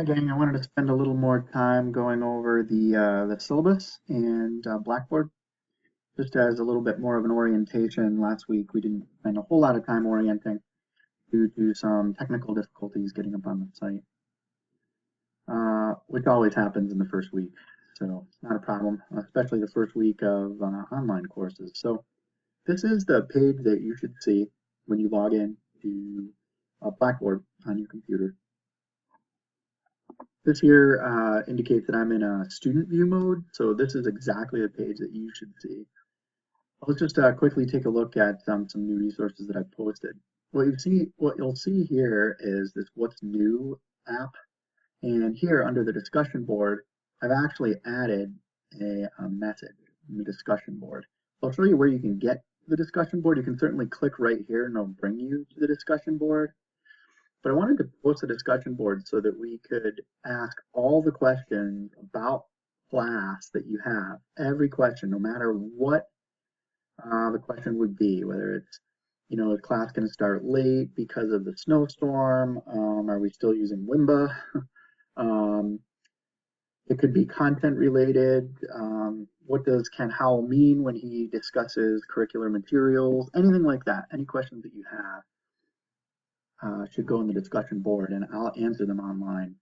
Hi gang, I wanted to spend a little more time going over the syllabus and Blackboard, just as a little bit more of an orientation. Last week we didn't spend a whole lot of time orienting due to some technical difficulties getting up on the site, which always happens in the first week. So it's not a problem, especially the first week of online courses. So this is the page that you should see when you log in to Blackboard on your computer. This here indicates that I'm in a student view mode, so this is exactly the page that you should see. Let's just quickly take a look at some new resources that I've posted. What you'll see here is this What's New app, and here under the discussion board, I've actually added a message in the discussion board. I'll show you where you can get the discussion board. You can certainly click right here and it'll bring you to the discussion board. But I wanted to post a discussion board so that we could ask all the questions about class that you have. Every question, no matter what the question would be, whether it's, is class going to start late because of the snowstorm? Are we still using Wimba? It could be content related. What does Ken Howell mean when he discusses curricular materials? Anything like that. Any questions that you have. Should go in the discussion board, and I'll answer them online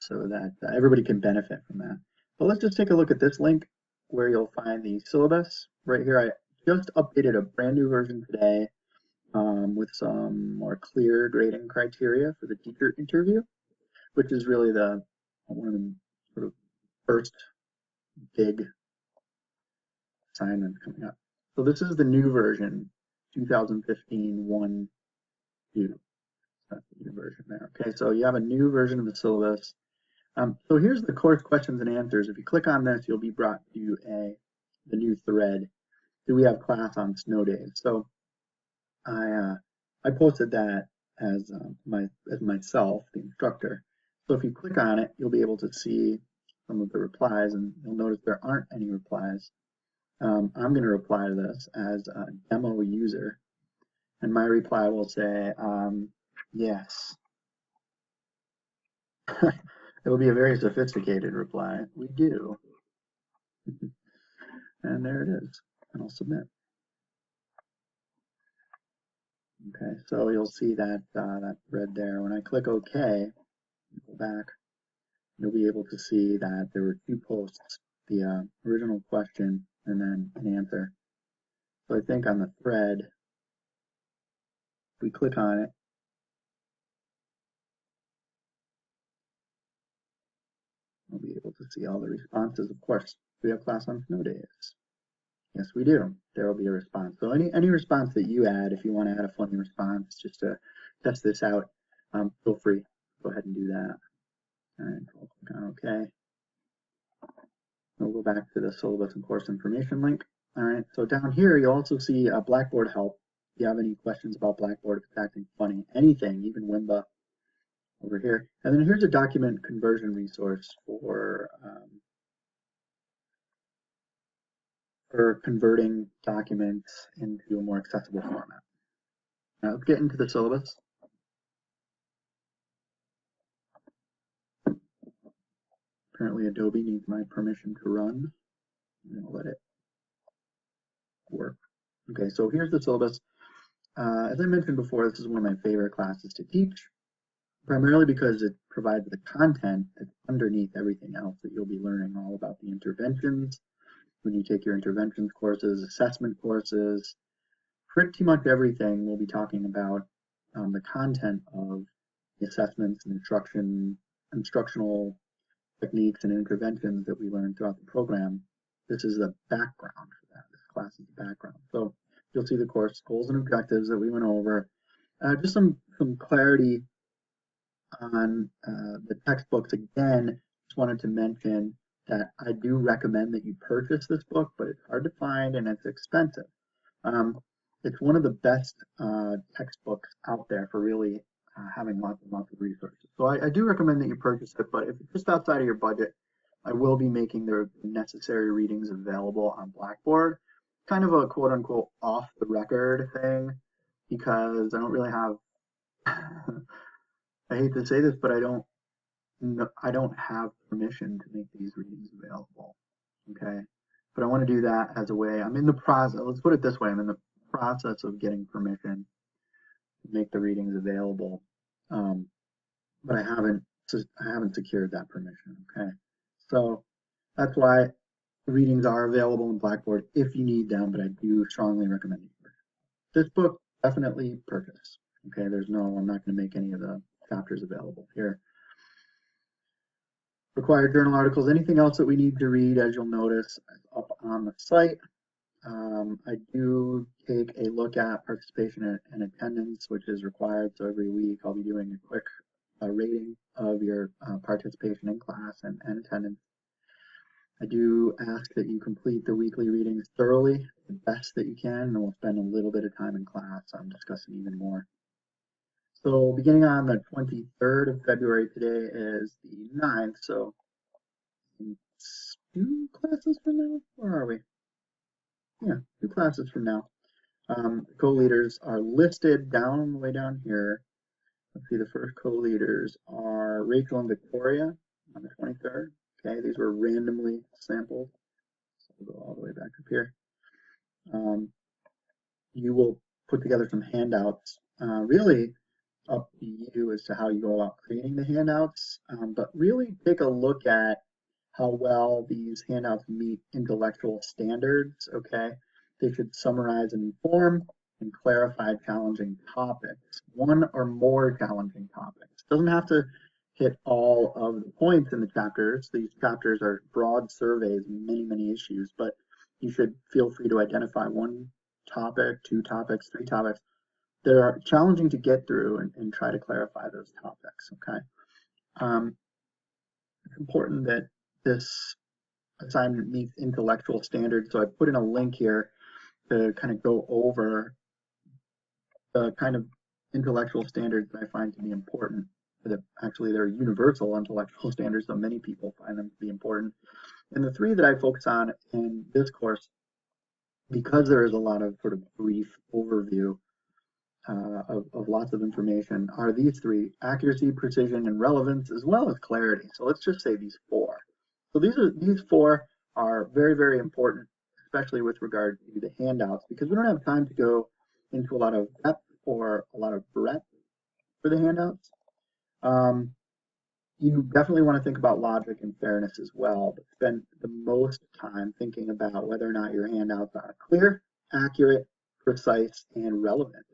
so that everybody can benefit from that. But let's just take a look at this link where you'll find the syllabus right here. I just updated a brand new version today with some more clear grading criteria for the teacher interview, which is really one of the sort of first big assignments coming up. So this is the new version, 2015 1.2. That's the new version there. Okay, so you have a new version of the syllabus. So here's the course questions and answers. If you click on this, you'll be brought to the new thread. Do we have class on snow days? So I posted that as myself, the instructor. So if you click on it, you'll be able to see some of the replies, and you'll notice there aren't any replies. I'm going to reply to this as a demo user, and my reply will say, yes. It will be a very sophisticated reply. We do. And there it is. And I'll submit. Okay, so you'll see that that thread there. When I click OK, go back, you'll be able to see that there were two posts, the original question and then an answer. So I think on the thread, if we click on it, we'll be able to see all the responses. Of course, we have class on snow days. Yes, we do. There will be a response. So any response that you add, if you want to add a funny response just to test this out, feel free. Go ahead and do that. All right, we'll click on OK. We'll go back to the syllabus and course information link. All right, so down here you'll also see a Blackboard help. If you have any questions about Blackboard, if it's acting funny, anything, even Wimba over here. And then here's a document conversion resource for converting documents into a more accessible format. Now let's get into the syllabus. Apparently Adobe needs my permission to run. I'm going to let it work. Okay, so here's the syllabus. As I mentioned before, this is one of my favorite classes to teach, primarily because it provides the content that's underneath everything else that you'll be learning all about the interventions. When you take your interventions courses, assessment courses, pretty much everything we'll be talking about the content of the assessments and instructional techniques and interventions that we learn throughout the program. This is the background for that. This class is the background. So you'll see the course goals and objectives that we went over. Just some clarity on the textbooks. Again, just wanted to mention that I do recommend that you purchase this book, but it's hard to find and it's expensive. It's one of the best textbooks out there for really having lots and lots of resources. So I do recommend that you purchase it, but if it's just outside of your budget, I will be making the necessary readings available on Blackboard. Kind of a quote unquote off the record thing, because I don't really have, I hate to say this, but I don't no, I don't have permission to make these readings available. Okay, but I want to do that as a way. I'm in the process. Let's put it this way. I'm in the process of getting permission to make the readings available, but I haven't secured that permission. Okay, so that's why readings are available in Blackboard if you need them, but I do strongly recommend you. This book, definitely purchase. Okay, I'm not going to make any of the chapters available here. Required journal articles, anything else that we need to read, as you'll notice, up on the site. I do take a look at participation and attendance, which is required. So every week I'll be doing a quick rating of your participation in class and attendance. I do ask that you complete the weekly readings thoroughly, the best that you can, and we'll spend a little bit of time in class discussing even more. So beginning on the 23rd of February, today is the 9th, so 2 classes from now? Where are we? Yeah, 2 classes from now. Co-leaders are listed way down here. Let's see, the first co-leaders are Rachel and Victoria on the 23rd. Okay, these were randomly sampled. So we'll go all the way back up here. You will put together some handouts. Really up to you as to how you go about creating the handouts, but really take a look at how well these handouts meet intellectual standards. Okay, they should summarize and inform and clarify challenging topics, one or more challenging topics. Doesn't have to hit all of the points in the chapters. These chapters are broad surveys, many issues, but you should feel free to identify 1 topic, 2 topics, 3 topics that are challenging to get through and try to clarify those topics. Okay, it's important that this assignment meets intellectual standards, so I put in a link here to kind of go over the kind of intellectual standards that I find to be important. Actually, they're universal intellectual standards, so many people find them to be important. And the 3 that I focus on in this course, because there is a lot of sort of brief overview of lots of information, are these 3: accuracy, precision, and relevance, as well as clarity. So let's just say these 4. So these 4 are very important, especially with regard to the handouts, because we don't have time to go into a lot of depth or a lot of breadth for the handouts. You definitely want to think about logic and fairness as well, but spend the most time thinking about whether or not your handouts are clear, accurate, precise, and relevant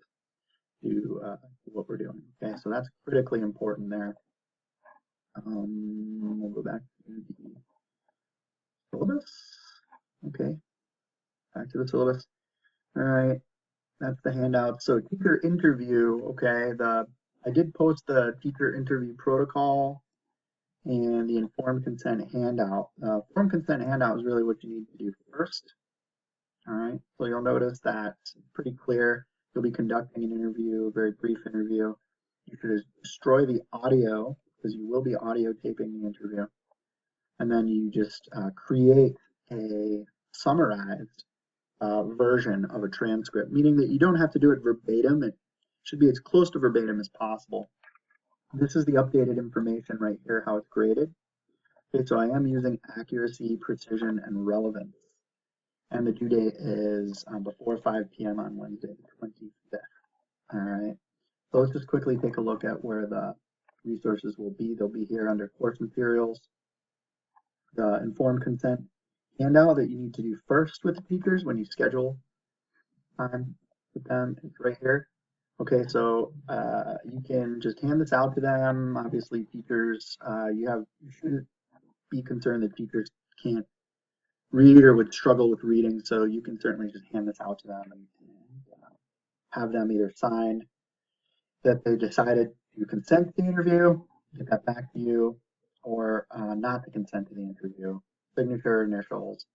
to what we're doing. Okay, so that's critically important there. We'll go back to the syllabus. Okay, back to the syllabus. All right, that's the handout. So teacher interview. Okay, I did post the teacher interview protocol and the informed consent handout. Informed consent handout is really what you need to do first. All right, so you'll notice that it's pretty clear. You'll be conducting an interview, a very brief interview. You should destroy the audio, because you will be audio taping the interview. And then you just create a summarized version of a transcript, meaning that you don't have to do it verbatim. It should be as close to verbatim as possible. This is the updated information right here, how it's graded. Okay, so I am using accuracy, precision, and relevance. And the due date is before 5 p.m. on Wednesday, the 25th. All right. So let's just quickly take a look at where the resources will be. They'll be here under course materials. The informed consent handout that you need to do first with the teachers when you schedule time with them is right here. Okay, so you can just hand this out to them. Obviously, teachers, you shouldn't be concerned that teachers can't read or would struggle with reading, so you can certainly just hand this out to them and have them either sign that they decided to consent to the interview, get that back to you, or not to consent to the interview. Signature, initials.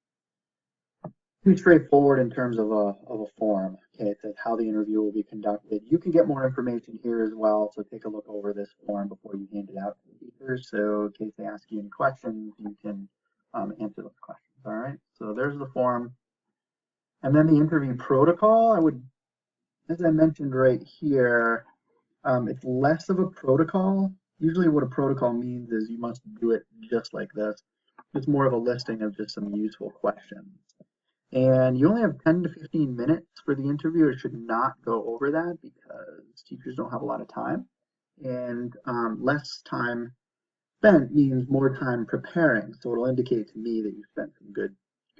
Pretty straightforward in terms of a form. Okay, it says how the interview will be conducted. You can get more information here as well, so take a look over this form before you hand it out to the teachers. So in case they ask you any questions, you can answer those questions. All right, so there's the form. And then the interview protocol, as I mentioned right here, it's less of a protocol usually what a protocol means is you must do it just like this. It's more of a listing of just some useful questions. And you only have 10 to 15 minutes for the interview. It should not go over that because teachers don't have a lot of time. And less time spent means more time preparing. So it'll indicate to me that you spent some good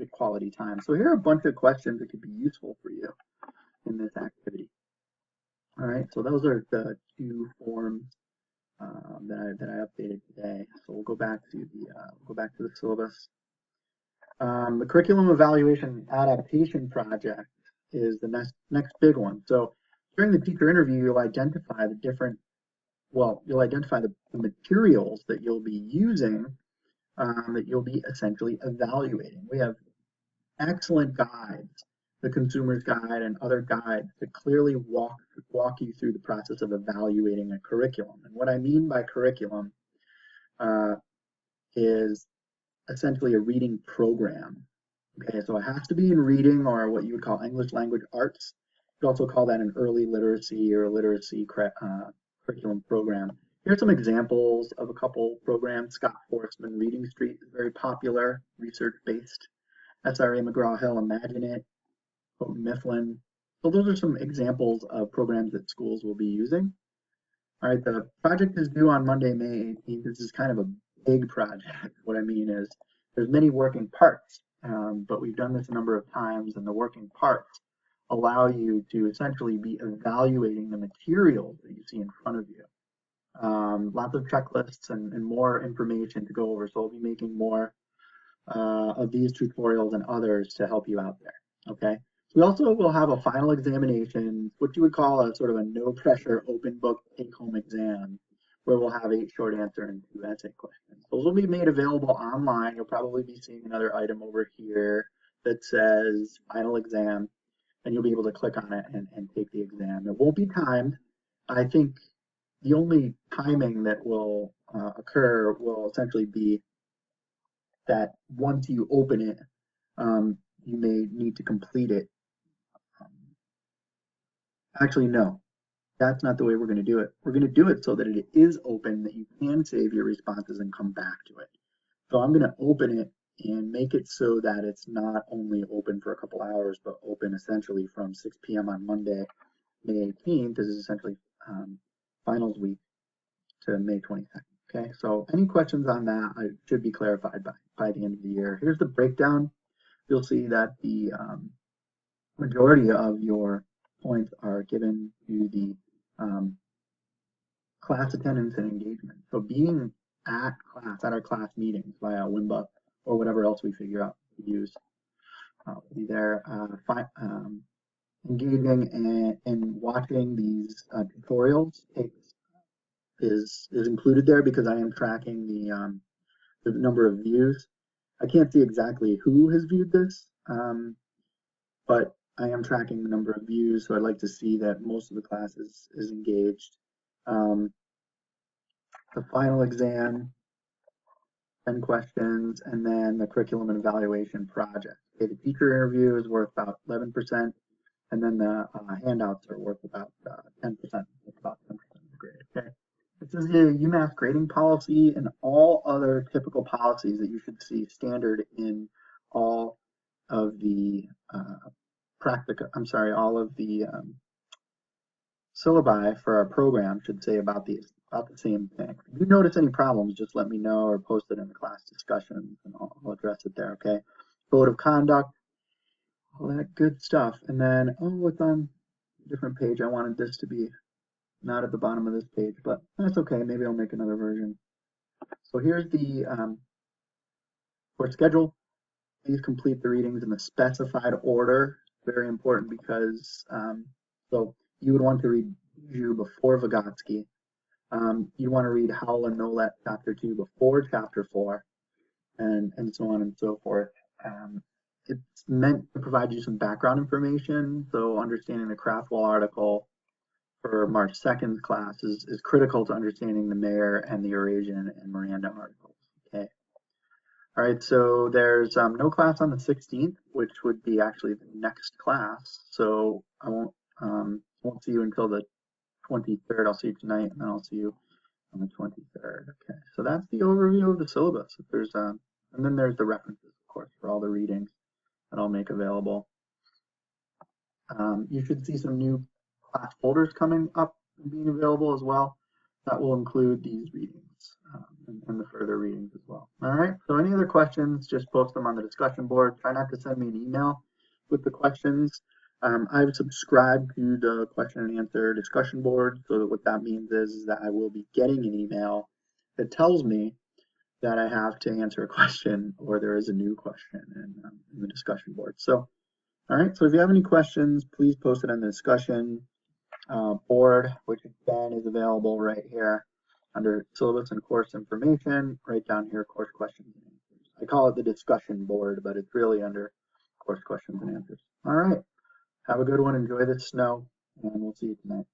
quality time. So here are a bunch of questions that could be useful for you in this activity. All right, so those are the two forms that I updated today. So we'll go back to the syllabus. The curriculum evaluation adaptation project is the next big one. So during the teacher interview, you'll identify the materials that you'll be using, that you'll be essentially evaluating. We have excellent guides, the Consumer's Guide and other guides that clearly walk you through the process of evaluating a curriculum. And what I mean by curriculum is essentially a reading program. Okay, so it has to be in reading or what you would call English language arts. You could also call that an early literacy or a literacy curriculum program. Here's some examples of a couple programs. Scott Forsman Reading Street is very popular, research-based. SRA McGraw-Hill Imagine It, Mifflin. So those are some examples of programs that schools will be using. All right, the project is due on Monday, May 18th. This is kind of a big project. What I mean is there's many working parts, but we've done this a number of times, and the working parts allow you to essentially be evaluating the materials that you see in front of you. Lots of checklists and more information to go over. So I'll be making more of these tutorials and others to help you out there. Okay. We also will have a final examination, what you would call a sort of a no pressure open book take home exam, where we'll have 8 short answer and 2 essay questions. Those will be made available online. You'll probably be seeing another item over here that says final exam, and you'll be able to click on it and take the exam. It won't be timed. I think the only timing that will occur will essentially be that once you open it, you may need to complete it. Actually, no, that's not the way we're going to do it. We're going to do it so that it is open, that you can save your responses and come back to it. So I'm going to open it and make it so that it's not only open for a couple hours, but open essentially from 6 p.m. on Monday, May 18th. This is essentially finals week to May 22nd. Okay, so any questions on that should be clarified by the end of the year. Here's the breakdown. You'll see that the majority of your points are given to the class attendance and engagement. So being at our class meetings via WIMBA or whatever else we figure out to use, will be there. Engaging and watching these tutorials is included there because I am tracking the number of views. I can't see exactly who has viewed this, but I am tracking the number of views, so I'd like to see that most of the class is engaged. The final exam, 10 questions, and then the curriculum and evaluation project. Okay, the teacher interview is worth about 11%, and then the handouts are worth about 10%. That's about 10% of the grade. Okay. This is the UMass grading policy and all other typical policies that you should see standard in all of the all of the syllabi for our program should say about the same thing. If you notice any problems, just let me know or post it in the class discussions and I'll address it there, okay? Code of conduct, all that good stuff. And then, oh, it's on a different page. I wanted this to be not at the bottom of this page, but that's okay. Maybe I'll make another version. So here's the course schedule. Please complete the readings in the specified order. Very important because so you would want to read Ju before Vygotsky. You want to read Howell and Nolet chapter 2 before chapter 4, and so on and so forth. It's meant to provide you some background information. So understanding the Craftwell article for March 2nd's class is critical to understanding the Mayer and the Eurasian and Miranda articles. Okay. All right, so there's no class on the 16th, which would be actually the next class. So I won't see you until the 23rd. I'll see you tonight, and then I'll see you on the 23rd. Okay, so that's the overview of the syllabus. If there's and then there's the references, of course, for all the readings that I'll make available. You should see some new class folders coming up and being available as well. That will include these readings and the further readings as well. All right, so any other questions, just post them on the discussion board. Try not to send me an email with the questions. I've subscribed to the question and answer discussion board, so that what that means is that I will be getting an email that tells me that I have to answer a question or there is a new question in the discussion board. So, all right, so if you have any questions, please post it on the discussion board, which again is available right here under syllabus and course information, right down here, course questions and answers. I call it the discussion board, but it's really under course questions and answers. All right, have a good one, enjoy the snow, and we'll see you tonight.